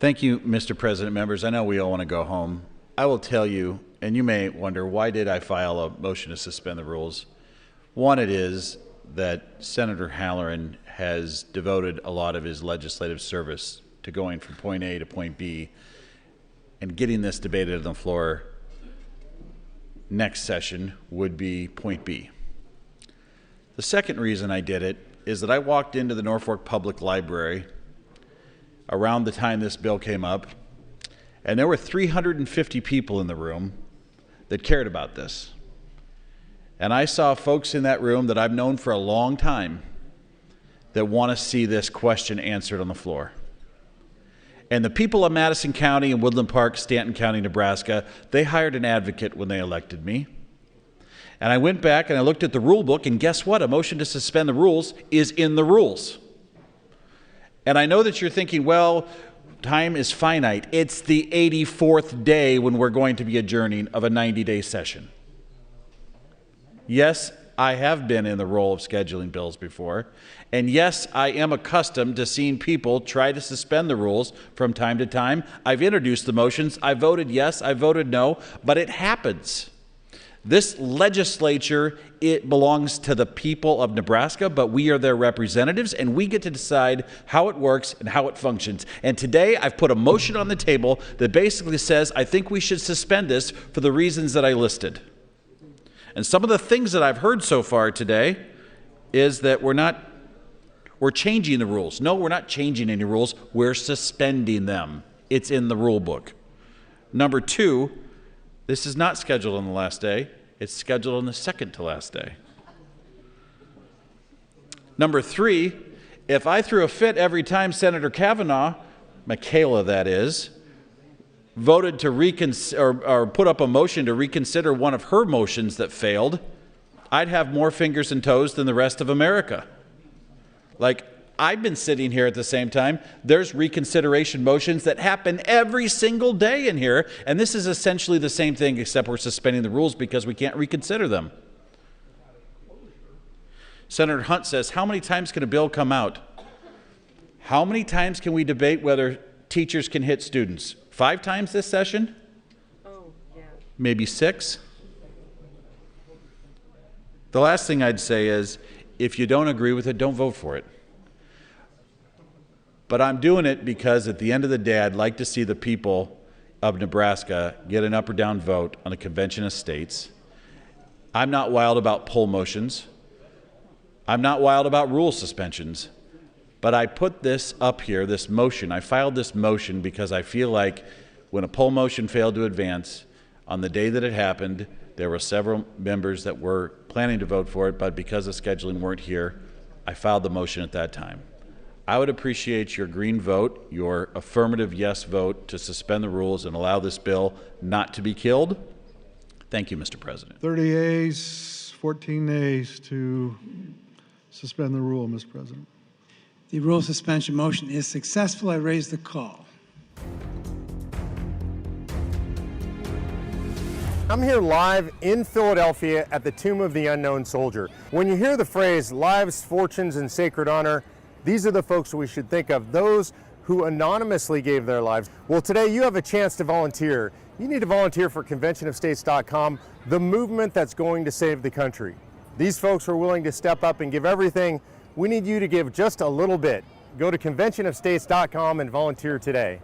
Thank you, Mr. President. Members, I know we all want to go home. I will tell you, and you may wonder, why did I file a motion to suspend the rules? One, it is that Senator Halloran has devoted a lot of his legislative service to going from point A to point B and getting this debated on the floor next session would be point B. The second reason I did it is that I walked into the Norfolk Public Library around the time this bill came up, and there were 350 people in the room that cared about this. And I saw folks in that room that I've known for a long time that want to see this question answered on the floor. And the people of Madison County and Woodland Park, Stanton County, Nebraska, they hired an advocate when they elected me. And I went back and I looked at the rule book, and guess what? A motion to suspend the rules is in the rules. And I know that you're thinking, well, time is finite. It's the 84th day when we're going to be adjourning of a 90-day session. Yes, I have been in the role of scheduling bills before. And yes, I am accustomed to seeing people try to suspend the rules from time to time. I've introduced the motions. I voted yes, I voted no, but it happens. This legislature, it belongs to the people of Nebraska, but we are their representatives, and we get to decide how it works and how it functions. And today, I've put a motion on the table that basically says, I think we should suspend this for the reasons that I listed. And some of the things that I've heard so far today is that we're changing the rules. No, we're not changing any rules. We're suspending them. It's in the rule book. Number two, this is not scheduled on the last day. It's scheduled on the second to last day. Number three, if I threw a fit every time Senator Kavanaugh, Michaela that is, voted to reconsider or put up a motion to reconsider one of her motions that failed, I'd have more fingers and toes than the rest of America. Like, I've been sitting here at the same time. There's reconsideration motions that happen every single day in here, and this is essentially the same thing, except we're suspending the rules because we can't reconsider them. Senator Hunt says, how many times can a bill come out? How many times can we debate whether teachers can hit students? 5 times this session? Oh, yeah. Maybe 6? The last thing I'd say is, if you don't agree with it, don't vote for it. But I'm doing it because at the end of the day, I'd like to see the people of Nebraska get an up or down vote on the Convention of States. I'm not wild about poll motions. I'm not wild about rule suspensions. But I put this up here, this motion. I filed this motion because I feel like when a poll motion failed to advance, on the day that it happened, there were several members that were planning to vote for it, but because of scheduling weren't here, I filed the motion at that time. I would appreciate your green vote, your affirmative yes vote to suspend the rules and allow this bill not to be killed. Thank you, Mr. President. 30 ayes, 14 nays to suspend the rule, Mr. President. The rule suspension motion is successful. I raise the call. I'm here live in Philadelphia at the Tomb of the Unknown Soldier. When you hear the phrase lives, fortunes, and sacred honor, these are the folks we should think of, those who anonymously gave their lives. Well, today you have a chance to volunteer. You need to volunteer for conventionofstates.com, the movement that's going to save the country. These folks are willing to step up and give everything. We need you to give just a little bit. Go to conventionofstates.com and volunteer today.